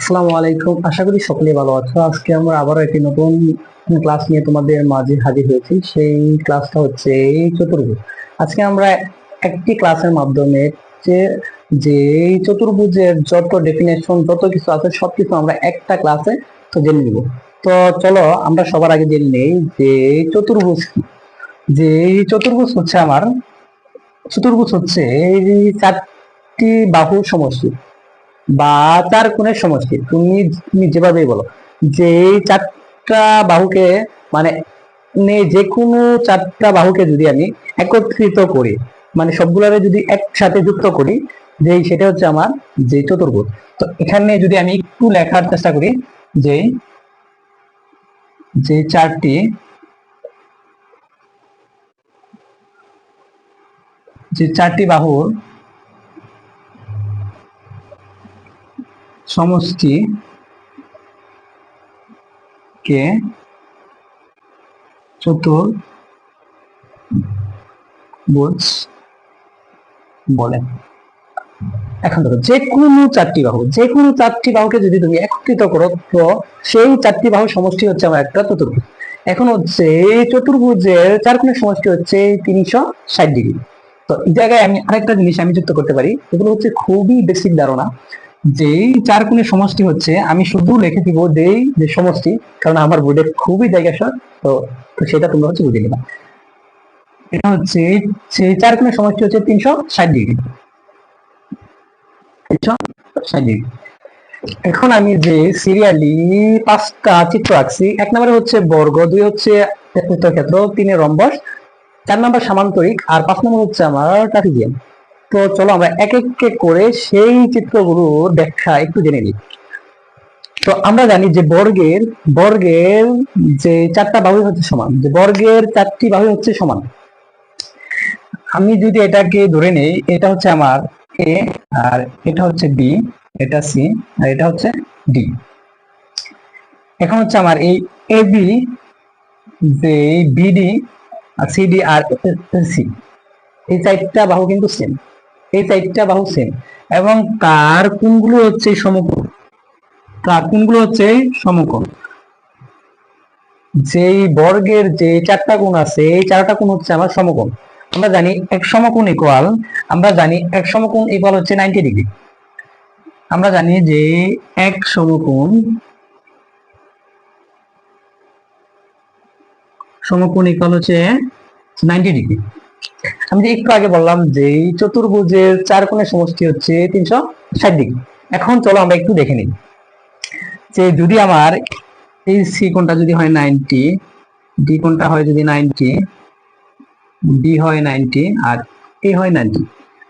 আসসালামু আলাইকুম, আশা করি সকলে ভালো আছো। আজকে আমরা আবারও একটি নতুন ক্লাস নিয়ে তোমাদের মাঝে হাজির হয়েছি। সেই ক্লাসটা হচ্ছে এই চতুর্ভুজ। আজকে আমরা একটি ক্লাসের মাধ্যমে যে যে এই চতুর্ভুজের যত ডেফিনেশন যত কিছু আছে সবকিছু আমরা একটা ক্লাসে তো জেনে নিব। তো চলো আমরা সবার আগে জেনে নেই যে এই চতুর্ভুজ কি। যে এই চতুর্ভুজ হচ্ছে এই চারটি বাহুর সমষ্টি বা চার কোণের সমষ্টি। তুমি তুমি যেভাবেই বলো, যে এই চারটা বাহুকে মানে যে কোনো চারটা বাহুকে যদি আমি একত্রিত করি, মানে সবগুলোরে যদি একসাথে যুক্ত করি, যে সেটা হচ্ছে আমার যে চতুর্ভুজ। তো এখানে যদি আমি একটু লেখার চেষ্টা করি, যে যে চারটি বাহুর সমষ্টি কে চতুর্ভুজ বলে। এখন দেখো, যে কোনো চারটি বাহুকে যদি তুমি একত্রিত করো, তো সেই চারটি বাহুর সমষ্টি হচ্ছে আমার একটা চতুর্ভুজ। এখন হচ্ছে এই চতুর্ভুজের চার কোণের সমষ্টি হচ্ছে 360 ডিগ্রি। তো এই জায়গায় আমি আরেকটা জিনিস আমি যুক্ত করতে পারি, এগুলো হচ্ছে খুবই বেসিক ধারণা। যেই চার কোণের সমষ্টি হচ্ছে, আমি শুধু লিখে দিব যেই যে সমষ্টি, কারণ আমার বোর্ডে খুবই জায়গা শর্ট। তো তো সেটা তোমরা হচ্ছে বুঝে নিবা। এটা হচ্ছে সেই চার কোণের সমষ্টি হচ্ছে 360 ডিগ্রি। 360 ডিগ্রি। এখন আমি যে সিরিয়ালি পাঁচটা চিত্র আঁকছি, এক নম্বরে হচ্ছে বর্গ, দুই হচ্ছে ক্ষেত্র, তিনে রম্বস, চার নম্বর সামান্তরিক, আর পাঁচ নম্বর হচ্ছে আমার ট্রাপিজিয়াম। তো চলো আমরা এক এক করে সেই চিত্রগুলোর ব্যাখ্যা একটু জেনে নিই। তো আমরা জানি যে বর্গের বর্গের যে চারটা বাহু হচ্ছে সমান, যে বর্গের চারটি বাহু হচ্ছে সমান। আমি যদি এটাকে ধরে নেই, এটা হচ্ছে আমার এ, আর এটা হচ্ছে বি, এটা সি, আর এটা হচ্ছে ডি। এখন হচ্ছে আমার এই এ বি, যে বিডি আর সিডি আর সি, এই চারটা বাহু কিন্তু সেম, এই চারটা বাহু সেম, এবং তার কোণগুলো হচ্ছে সমকোণ। তার কোণগুলো হচ্ছে সমকোণ। যেই বর্গের যে চারটা কোণ আছে, এই চারটা কোণ হচ্ছে আমার সমকোণ। আমরা জানি এক সমকোণ ইকুয়াল হচ্ছে 90 ডিগ্রি। আমরা জানি যে এক সমকোণ ইকুয়াল হচ্ছে 90 ডিগ্রি। আমি যে একটু আগে বললাম যে এই চতুর্ভুজের চার কোণের সমষ্টি হচ্ছে 360 ডিগ্রি। এখন চলো আমরা একটু দেখে নিই, যে যদি আমার এই সি কোণটা যদি হয় 90, ডি কোণটা হয় যদি 90, ডি হয় 90, আর এ হয় 90,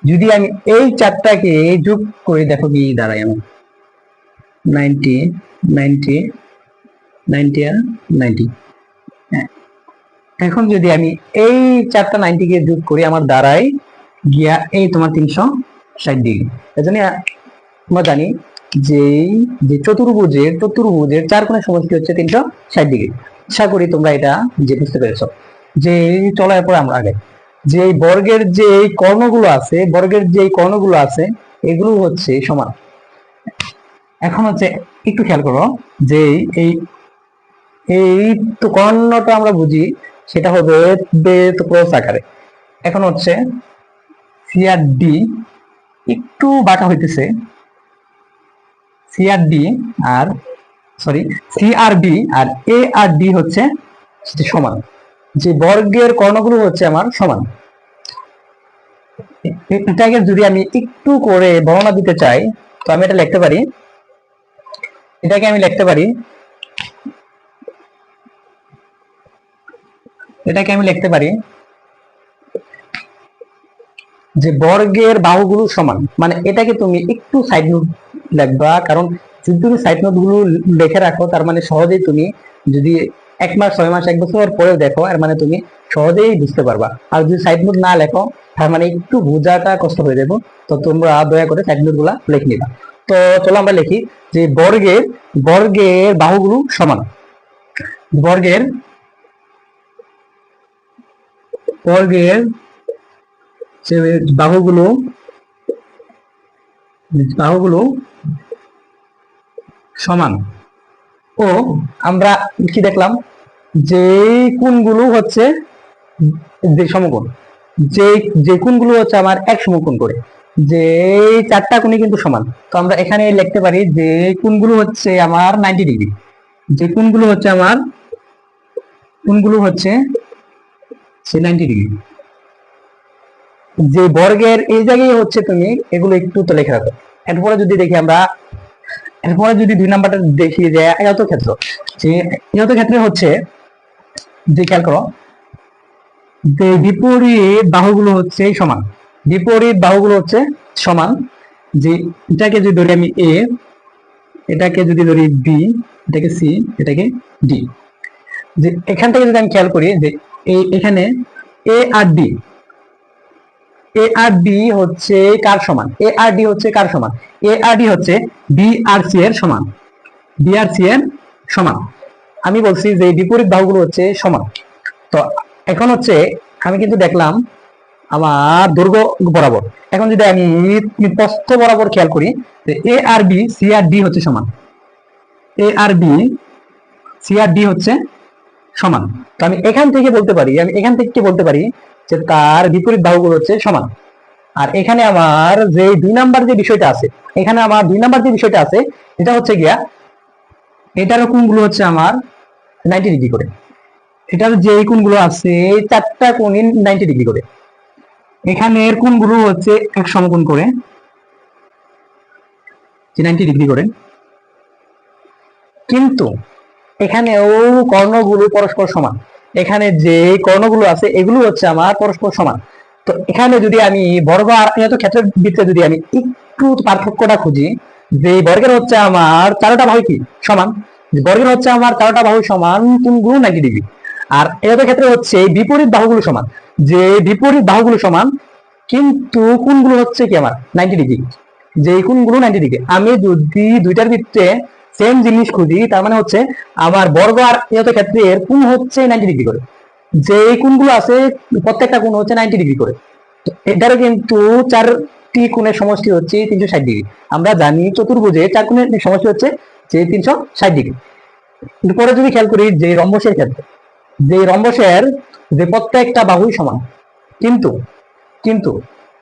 যদি আমি এই চারটাকে যোগ করে দেখো কি দাঁড়ায় আমার 90, 90, 90 আর 90। এখন যদি আমি এই চারটা 90 কে যোগ করি, আমার দাঁড়ায় গিয়া এই তোমার 360 ডিগ্রি। এজন্য আমরা জানি যে যে চতুর্ভুজের চার কোণের সমষ্টি হচ্ছে 360 ডিগ্রি। আশা করি তোমরা এটা যে বুঝতে পেরেছো। যে চলো এরপর আমরা আগে যে বর্গের যে কর্ণগুলো আছে এগুলো হচ্ছে সমান। এখন হচ্ছে একটু খেয়াল করো, যে এই এই তো কর্ণটা আমরা বুঝি সেটা হবে ক্রস আকারে। এখন হচ্ছে সি আর ডি একটু বাঁকা হইতেছে, সি আর ডি আর সরি সি আর বি আর এ আর ডি হচ্ছে সমান। যে বর্গের কর্ণগুলো হচ্ছে আমার সমান। এটাকে যদি আমি একটু করে বর্ণনা দিতে চাই, তো আমি এটা লিখতে পারি, এটাকে আমি লিখতে পারি এটাকে আমি লিখতে পারি যে বর্গের বাহুগুলো সমান। মানে এটাকে তুমি একটু সাইড নোট লিখবা, কারণ যদি তুমি সাইড নোট গুলো লিখে রাখো, তার মানে সহজেই তুমি যদি 1 মাস 6 মাস 1 বছর পরেও দেখো, এর মানে তুমি সহজেই বুঝতে পারবা। আর যদি সাইড নোট না লেখো, তার মানে একটু বোঝাটা কষ্ট হয়ে যাবে। তো তোমরা দয়া করে সাইড নোট গুলা লিখে নিবা। তো চলো আমরা লিখি যে বর্গের বর্গের বাহুগুলো সমান। বর্গের বর্গের যে বাহুগুলো বাহুগুলো সমান। ও আমরা কি দেখলাম, যে কোণগুলো হচ্ছে যে সমকোণ, যে যে কোণগুলো হচ্ছে আমার এক সমকোণ করে, যে চারটা কোণই কিন্তু সমান। তো আমরা এখানে লিখতে পারি যে কোণগুলো হচ্ছে আমার 90 ডিগ্রি, যে কোণগুলো হচ্ছে আমার কোণগুলো হচ্ছে 90 ডিগ্রি। যে বর্গের এই জায়গায় হচ্ছে তুমি এগুলো একটু তো লেখা রাখো। এরপরে যদি দেখি আমরা, এরপরে যদি 2 নাম্বারটা দেখি যে আয়তক্ষেত্র, যে আয়তক্ষেত্রে হচ্ছে যে খেয়াল করো যে বিপরীত বাহুগুলো হচ্ছে সমান, বিপরীত বাহুগুলো হচ্ছে সমান। যে এটাকে যদি ধরি আমি এ, এটাকে যদি ধরি বি, এটাকে সি, এটাকে ডি। যে এখান থেকে যদি আমি খেয়াল করি যে এখানে এ আর ডি, এ আর ডি হচ্ছে কার সমান, এ আর ডি হচ্ছে কার সমান, এ আর ডি হচ্ছে বি আর সি এর সমান, বি আর সি এর সমান। আমি বলছি যে বিপরীত বাহুগুলো হচ্ছে সমান। তো এখন হচ্ছে আমি কিন্তু দেখলাম আমার দৈর্ঘ্য বরাবর। এখন যদি আমি প্রস্থ বরাবর খেয়াল করি যে এ আর বি সি আর ডি হচ্ছে সমান, এ আর বি সি আর ডি হচ্ছে সমান। তো আমি এখান থেকে বলতে পারি, আমি এখান থেকে বলতে পারি যে তার বিপরীত বাহুগুলো হচ্ছে সমান। আর এখানে আমার যে 2 নাম্বার যে বিষয়টা আছে, এখানে আমার 2 নাম্বার যে বিষয়টা আছে এটা হচ্ছে গিয়া এটার কোণগুলো হচ্ছে আমার 90 ডিগ্রি করে, এটার যে কোণগুলো আছে চারটা কোণই 90 ডিগ্রি করে। এখানের কোণগুলো হচ্ছে এক সমকোণ করে, 90 ডিগ্রি করে। কিন্তু এখানেও কর্ণগুলো পরস্পর সমান, এখানে যে কর্ণগুলো আছে এগুলো হচ্ছে আমার পরস্পর সমান। তো এখানে যদি আমি বর্গ আর আয়তক্ষেত্রের ভিতরে যদি আমি একটু পার্থক্যটা খুঁজি, যে বর্গের হচ্ছে আমার চারোটা বাহু কি সমান, বর্গের হচ্ছে আমার চারোটা বাহু সমান কোণগুলো 90 ডিগ্রি। আর আয়তক্ষেত্রে হচ্ছে বিপরীত বাহুগুলো সমান, যে বিপরীত বাহুগুলো সমান কিন্তু কোণগুলো হচ্ছে কি আমার 90 ডিগ্রি, যে কোণগুলো 90 ডিগ্রি। আমি যদি দুইটার ভিতরে সেম জিনিস খুঁজি তার মানে হচ্ছে আমার বর্গ আর আয়তক্ষেত্রের কোণ হচ্ছে 90 ডিগ্রি করে, যে কোণগুলো আছে প্রত্যেকটা কোণ হচ্ছে 90 ডিগ্রি করে। তো এটারও কিন্তু চারটি কোণের সমষ্টি হচ্ছে 360 ডিগ্রি। আমরা জানি চতুর্ভুজে 4 কোণের সমষ্টি হচ্ছে যে 360 ডিগ্রি। পরে যদি খেয়াল করি যে রম্বসের ক্ষেত্রে, যে রম্বসের যে প্রত্যেকটা বাহুই সমান, কিন্তু কিন্তু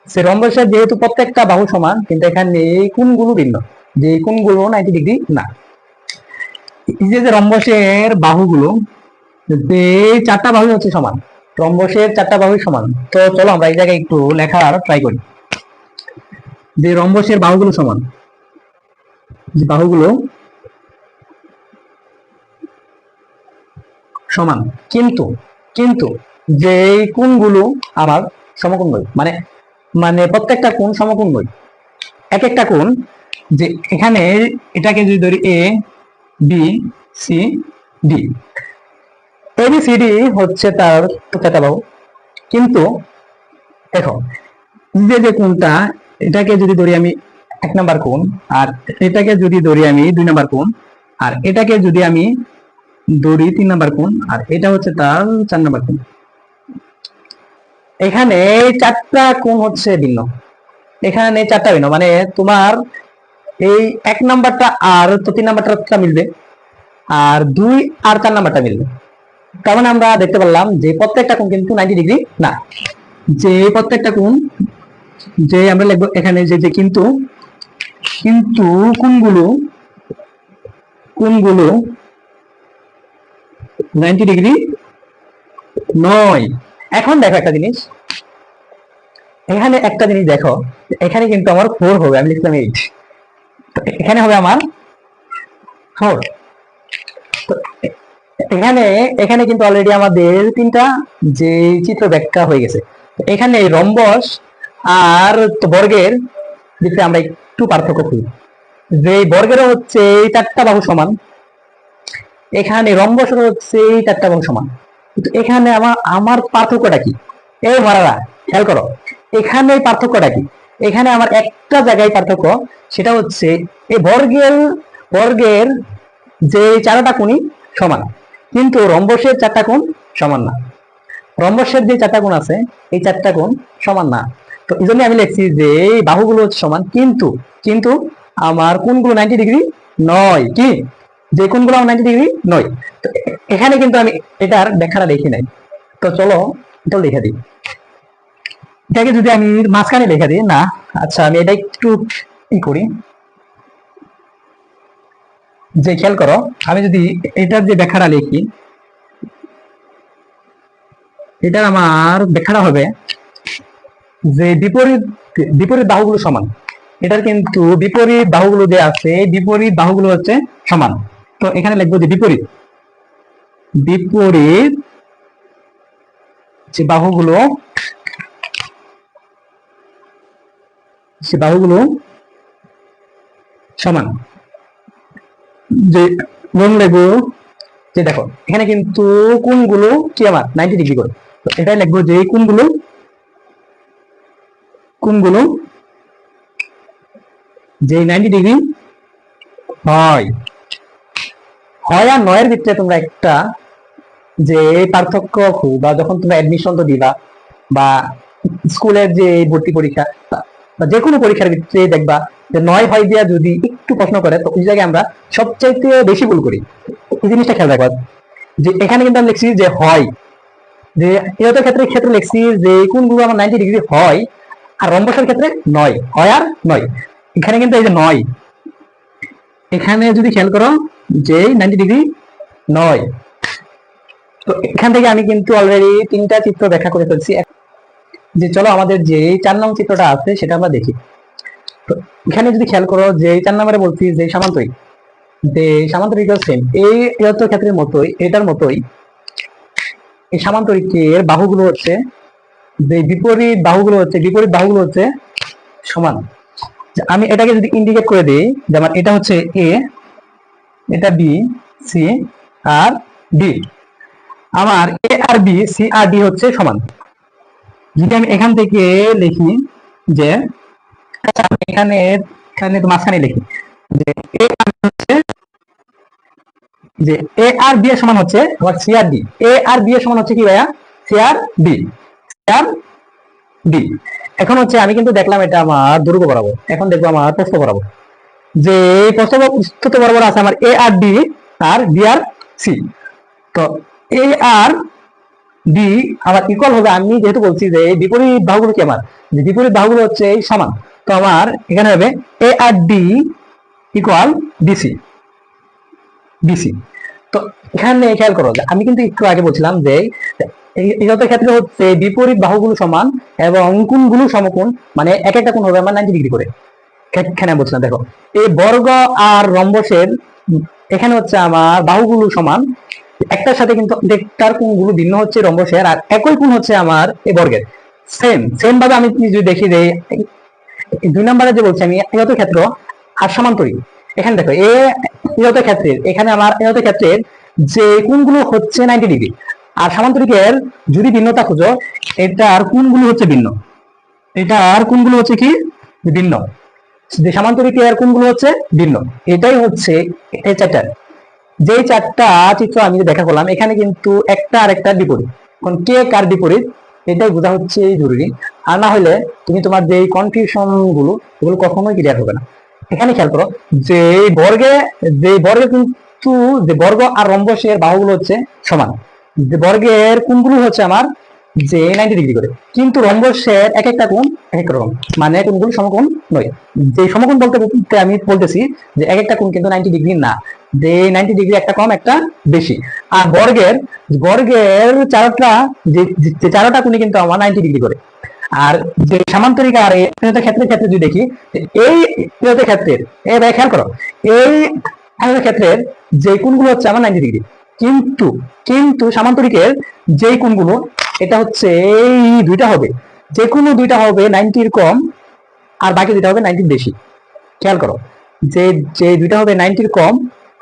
সে রম্বসের যেহেতু প্রত্যেকটা বাহু সমান কিন্তু এখানে এই কোণগুলো ভিন্ন, যে কোণগুলো 90 ডিগ্রি না। এই যে রম্বসের বাহুগুলো, যে চারটা বাহু হচ্ছে সমান, রম্বসের চারটা বাহু সমান। তো চলো আমরা এই জায়গায় একটু লেখার ট্রাই করি যে রম্বসের বাহুগুলো সমান, যে বাহুগুলো সমান, কিন্তু কিন্তু যে কোণগুলো আমার সমকোণ নয়, মানে মানে প্রত্যেকটা কোণ সমকোণ নয়, এক একটা কোণ। যে এখানে এটাকে যদি ধরি A B C D, A B C D হচ্ছে তার চারটা বাহু। কিন্তু দেখো যে যে কোণটা, এটাকে যদি ধরি আমি 1 নাম্বার কোণ, আর এটাকে যদি ধরি আমি 2 নাম্বার কোণ, আর এটাকে যদি আমি ধরি 3 নাম্বার কোণ, আর এটা হচ্ছে তার 4 নাম্বার কোণ। এখানে চারটা কোণ হচ্ছে ভিন্ন, এখানে চারটা ভিন্ন, মানে তোমার এই 1 নাম্বারটা আর তো 3 নাম্বারটা মিলবে, আর 2 আর 4 নাম্বারটা মিলবে। তার মানে আমরা দেখতে পারলাম যে প্রত্যেকটা কোণ কিন্তু 90 ডিগ্রি না, যে প্রত্যেকটা কোণ, যে আমরা লিখবো এখানে যে যে কিন্তু কিন্তু কোণগুলো কোণগুলো 90 ডিগ্রি নয়। এখন দেখো একটা জিনিস, এখানে একটা জিনিস দেখো, এখানে কিন্তু আমার 4 হবে, আমি লিখলাম 8, এখানে হবে আমার 4। তো এখানে এখানে কিন্তু অলরেডি আমাদের 3টা যে চিত্র ব্যাখ্যা হয়ে গেছে। এখানে রম্বস আর বর্গের ভিতরে আমরা একটু পার্থক্য খুঁজি, যে বর্গেরও হচ্ছে এই 4টা বাহু সমান, এখানে রম্বসের হচ্ছে এই 4টা বাহু সমান। কিন্তু এখানে আমার আমার পার্থক্যটা কি? এই ভাড়ারা খেয়াল করো, এখানে পার্থক্যটা কি? এখানে আমার একটা জায়গায় পার্থক্য, সেটা হচ্ছে এই বর্গের বর্গের যে 4টা কোণই সমান, কিন্তু রম্বসের 4টা কোণ সমান না। রম্বসের যে 4টা কোণ আছে এই 4টা কোণ সমান না। তো এই জন্য আমি লিখছি যে এই বাহুগুলো হচ্ছে সমান, কিন্তু কিন্তু আমার কোণগুলো 90 ডিগ্রি নয়, কি যে কোণগুলো আমার 90 ডিগ্রি নয়। তো এখানে কিন্তু আমি এটার ব্যাখ্যাটা লিখি নাই। তো চলো এটা লিখে দিই। এটাকে যদি আমি মাঝখানে লিখে দিই না, আচ্ছা আমি এটা একটু ই করি, যে খেয়াল করো আমি যদি এটার যে ব্যাখ্যাটা লিখি, এটার আমার ব্যাখ্যাটা হবে যে বিপরীত বিপরীত বাহুগুলো সমান। এটার কিন্তু বিপরীত বাহুগুলো যে আছে, বিপরীত বাহুগুলো হচ্ছে সমান। তো এখানে লিখবো যে বিপরীত বিপরীত যে বাহুগুলো, সে বাহুগুলো সমান। যে রং লিখবো যে দেখো এখানে কিন্তু কোণগুলো কি আমার 90 ডিগ্রি করে। তো এটাই লিখবো যে কোণগুলো কোণগুলো যে 90 ডিগ্রি হয়। হয় আর নয়ের ভিতরে তোমরা একটা যে পার্থক্য বা যখন তোমরা অ্যাডমিশন তো দিবা বা স্কুলের যে ভর্তি পরীক্ষা বা যে কোনো পরীক্ষার ভিতরে দেখবা যে 9 হয় দিয়া যদি একটু প্রশ্ন করে, তো ওই জায়গায় আমরা সবচাইতে বেশি ভুল করি। এই জিনিসটা খেয়াল রাখবা যে এখানে কিন্তু আমি লিখছি যে হয়, যে ইহতের ক্ষেত্রে ক্ষেত্রে লিখছি যে কোনগুলো আমার 90 ডিগ্রি হয়, আর রম্বসের ক্ষেত্রে নয় হয় আর নয়। এখানে কিন্তু এই যে নয়, এখানে যদি খেয়াল করো যে 90 ডিগ্রি নয়। তো এখান থেকে আমি কিন্তু অলরেডি 3টা চিত্র ব্যাখ্যা করে ফেলছি। যে চলো আমাদের যে 4 নং চিত্রটা আছে সেটা আমরা দেখি। তো এখানে যদি খেয়াল করো যে 4 নম্বরে বলছি যে সামান্তরিক, যে সামান্তরিক সেম এই ইহতের ক্ষেত্রের মতোই, এটার মতোই এই সামান্তরিকের বাহুগুলো হচ্ছে যে বিপরীত বাহুগুলো হচ্ছে সমান। আমি এটাকে যদি ইন্ডিকেট করে দিই, যেমন এটা হচ্ছে এ, এটা বি, সি আর ডি। আমার এ আর বি, সি আর ডি হচ্ছে সমান। যদি আমি এখান থেকে লিখি যে আচ্ছা আমি এখানে এখানে তো মাঝখানে লিখি যে এ হচ্ছে যে এ আর বি এর সমান হচ্ছে আবার সি আর ডি। এ আর বি এর সমান হচ্ছে কি ভাইয়া? সি আর ডি, সি আর ডি। এখন হচ্ছে আমি কিন্তু দেখলাম এটা আমার দৈর্ঘ্য বরাবর, এখন দেখবো আমার প্রস্থ বরাবর। যে প্রস্থ বরাবর আছে আমার এ আর ডি আর বি আর সি। তো এ আর ডি আমার ইকুয়াল হবে, আমি যেহেতু বলছি যে বিপরীত বাহুগুলো কি আমার, যে বিপরীত বাহুগুলো হচ্ছে সমান, তো আমার এখানে হবে এ আর ডি ইকুয়াল বিসি বিসি। তো এখানে খেয়াল করো যে আমি কিন্তু একটু আগে বলছিলাম যে এই ক্ষেত্রে হচ্ছে বিপরীত বাহুগুলো সমান এবং কোণগুলো সমকোণ, মানে এক একটা কোণ হবে আমার 90 ডিগ্রি করে। এখানে বলছিলাম দেখো এই বর্গ আর রম্বসের এখানে হচ্ছে আমার বাহুগুলো সমান, একটার সাথে কিন্তু একটার কোণগুলো ভিন্ন হচ্ছে রম্বসের, আর একই কোণ হচ্ছে আমার এই বর্গের। সেম সেম ভাবে আমি যদি দেখি যে 2 নম্বরে যে বলছি আমি ইহত ক্ষেত্র আর সমান্তরিক, এখানে দেখো ইহত ক্ষেত্রের এখানে আমার ইহত ক্ষেত্রের যে কোণগুলো হচ্ছে 90 ডিগ্রি, আর সমান্তরিকের যদি ভিন্নতা খুঁজো এটার কোণগুলো হচ্ছে ভিন্ন, এটার কোণগুলো হচ্ছে কি ভিন্ন, যে সামান্তরিকের কোণগুলো হচ্ছে ভিন্ন। এটাই হচ্ছে এই চারটা, যেই 4টা চিত্র আমি দেখা করলাম এখানে কিন্তু একটা আর একটা বিপরীত। কোন কে কার বিপরীত এটাই বোঝা হচ্ছে জরুরি, আর না হলে তুমি তোমার যে কনফিউশন গুলো এগুলো কখনোই ক্লিয়ার হবে না। এখানে খেয়াল করো যে বর্গে কিন্তু যে বর্গ আর রম্বসের বাহুগুলো হচ্ছে সমান, যে বর্গের কোণগুলো হচ্ছে আমার যে 90 ডিগ্রি করে, কিন্তু রম্বসের এক একটা কোণ এক এক রকম, মানে কোণগুলো সমকোণ নয়। যে সমকোণ বলতে আমি বলতেছি যে এক একটা কোণ কিন্তু 90 ডিগ্রি না, যে 90 ডিগ্রি একটা কম একটা বেশি। আর বর্গের বর্গের চারটা যে চারটা কোণই কিন্তু আমার 90 ডিগ্রি করে। আর যে সামান্তরিক আর ক্ষেত্রে ক্ষেত্রে যদি দেখি এই ক্ষেত্রের এবার খেয়াল করো এই ক্ষেত্রের যে কোণগুলো হচ্ছে আমার 90 ডিগ্রি, কিন্তু কিন্তু সামান্তরিকের যে কোণগুলো এটা হচ্ছে এই দুইটা হবে, যে কোনো দুইটা হবে 90-র কম আর বাকি দুইটা হবে 90-র বেশি। খেয়াল করো যে যে দুইটা হবে 90-র কম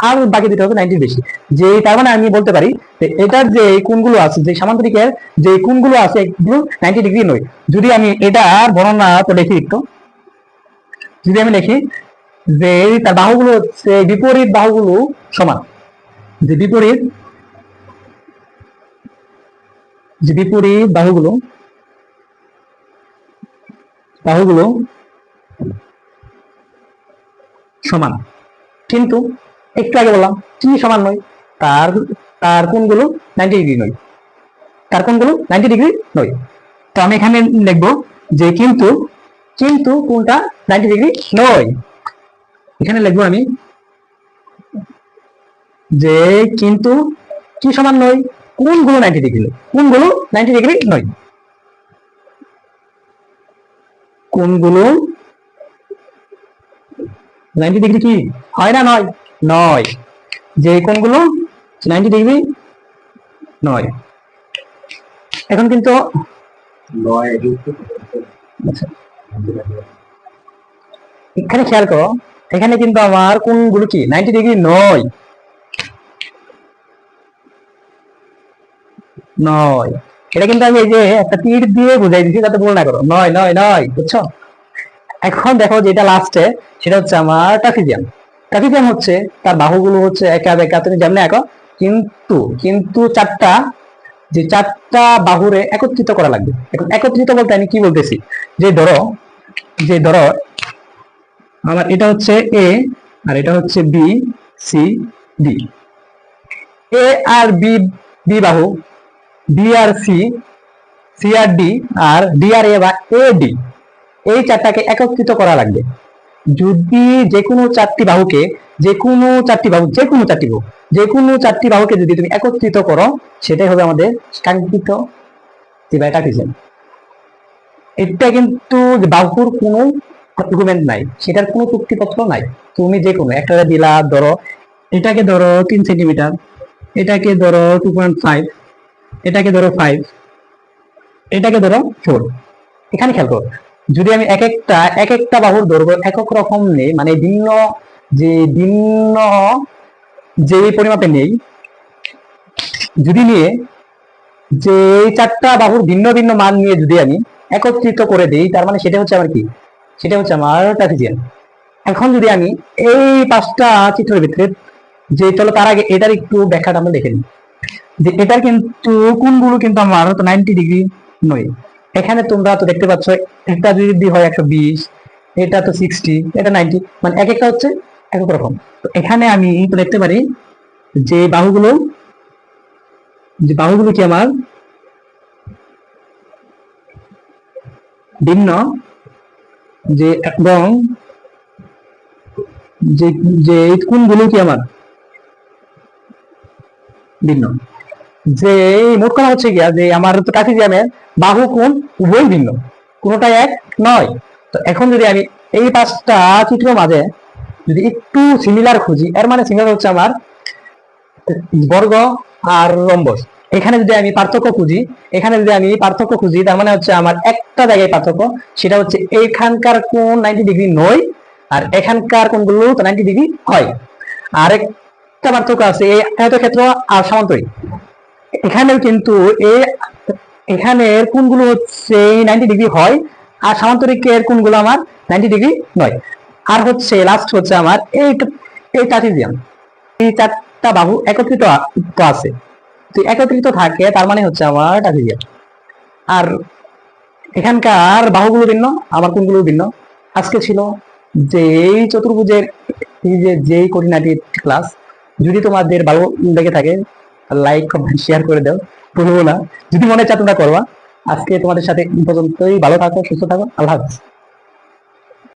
আর বাকি দুইটা হবে 90-র বেশি। যে তার মানে আমি বলতে পারি যে এটার যে কোণগুলো আছে, যে সামান্তরিকের যে কোণগুলো আছে এগুলো 90 ডিগ্রি নয়। যদি আমি এটার বর্ণনা তো লিখি একটু, যদি আমি লিখি যে তার বাহুগুলো হচ্ছে বিপরীত বাহুগুলো সমান, যে বিপরীত বাহুগুলো বাহুগুলো সমান। কিন্তু একটু আগে বললাম টি সমান নয়, তার তার কোণগুলো 90 ডিগ্রি নয়, তার কোণগুলো 90 ডিগ্রি নয়। তো আমি এখানে লিখবো যে কিন্তু কিন্তু কোনটা 90 ডিগ্রি নয়। এখানে লিখবো আমি যে কিন্তু কি সমান নয়, কোনগুলো 90 ডিগ্রি নয়, কোনগুলো 90 ডিগ্রি নয়, কোনগুলো 90 ডিগ্রি কি হয় না নয়, নয়, যে কোনগুলো 90 ডিগ্রি নয়। এখন কিন্তু আচ্ছা, এখানে খেয়াল করো, এখানে কিন্তু আমার কোনগুলো কি 90 ডিগ্রি নয়, নয়। এটা কিন্তু আমি এই যে একটা তীর দিয়ে বুঝাই দিচ্ছি যাতে ভুল না করো, নয় নয় নয়, বুঝছো? এখন দেখো যেটা লাস্টে সেটা হচ্ছে আমার ট্রাপিজিয়াম। ট্রাপিজিয়াম হচ্ছে তার বাহুগুলো হচ্ছে একা বেঁকা, তুমি যেমনি আঁকো, কিন্তু কিন্তু চারটা, যে চারটা বাহুরে একত্রিত করা লাগবে। এখন একত্রিত বলতে আমি কি বলতেছি, যে ধরো আমার এটা হচ্ছে এ, আর এটা হচ্ছে বি, সি, ডি। এ আর বি, বি বাহু, বি আর সি, সি আর ডি, আর ডি আর এ বা এ ডি, এই চারটাকে একত্রিত করা লাগবে। যদি যে কোনো চারটি বাহুকে, যে কোনো চারটি বাহু, যে কোনো চারটি বাহু, যে কোনো চারটি বাহুকে যদি তুমি একত্রিত করো, সেটাই হবে আমাদের কাঙ্ক্ষিত ট্রাপিজিয়াম। এটা কিন্তু বাহুর কোনো আর্গুমেন্ট নাই, সেটার কোনো চুক্তিপত্র নাই। তুমি যে কোনো একটা দিলা, ধরো এটাকে ধরো 3 সেন্টিমিটার, এটাকে ধরো 2.5, এটাকে ধরো 5, এটাকে ধরো 4। এখানে খেয়াল করো, যদি আমি এক একটা বাহুর দৈর্ঘ্য একক রকম নেই, মানে ভিন্ন, যে ভিন্ন যে পরিমাপে নেই, যদি নিয়ে যে এই চারটা বাহুর ভিন্ন ভিন্ন মান নিয়ে যদি আমি একত্রিত করে দিই, তার মানে সেটা হচ্ছে আমার কি, সেটা হচ্ছে আমার ট্রাপিজিয়াম। এখন যদি আমি এই 5টা চিত্রের ভিতরে, যে চলো তার আগে এটার একটু ব্যাখ্যাটা আমরা দেখে নিই, যে এটার কিন্তু কোণগুলো কিন্তু আমার তো 90 ডিগ্রি নয়। এখানে তোমরা তো দেখতে পাচ্ছ, এটা যদি হয় 120, এটা তো 60, এটা 90, মানে এক একটা হচ্ছে এক এক রকম। তো এখানে আমি তো দেখতে পারি যে বাহুগুলো, যে বাহুগুলো কি আমার ভিন্ন, যে এবং যে যে কোণগুলো কি আমার ভিন্ন, যে মোট কথা হচ্ছে গিয়া যে আমার তো ট্রাপিজিয়ামের বাহু কোণ উভয় ভিন্ন, কোনটাই এক নয়। তো এখন যদি আমি এই 5টা চিত্র মাঝে যদি একটু সিমিলার খুঁজি, এর মানে সিমিলার হচ্ছে আমার বর্গ আর রম্বস। এখানে যদি আমি পার্থক্য খুঁজি, এখানে যদি আমি পার্থক্য খুঁজি, তার মানে হচ্ছে আমার একটা জায়গায় পার্থক্য, সেটা হচ্ছে এইখানকার কোণ 90 ডিগ্রি নয়, আর এখানকার কোণগুলো তো 90 ডিগ্রি হয়। আর একটা পার্থক্য আছে, এই আয়তক্ষেত্র আর সামান্তরিক। এখানেও কিন্তু এখানের কোণগুলো হচ্ছে 90 ডিগ্রি হয়, আর সামান্তরিকের কোণগুলো আমার 90 ডিগ্রি নয়। আর হচ্ছে লাস্ট হচ্ছে আমার এই এই ট্রাপিজিয়াম, এই চারটা বাহু একত্রিত আছে, তো একত্রিত থাকে, তার মানে হচ্ছে আমার ট্রাপিজিয়াম। আর এখানকার বাহুগুলো ভিন্ন, আমার কোণগুলো ভিন্ন। আজকে ছিল যে এই চতুর্ভুজের এই যে যেই কোঅর্ডিনেটেড ক্লাস। যদি তোমাদের ভালো লেগে থাকে, লাইক কমেন্ট শেয়ার করে দাও, ভুলবো না। যদি মনে চায় তোমরা করবা। আজকে তোমাদের সাথে এই পর্যন্তই, ভালো থাকো, সুস্থ থাকো, আল্লাহ হাফেজ।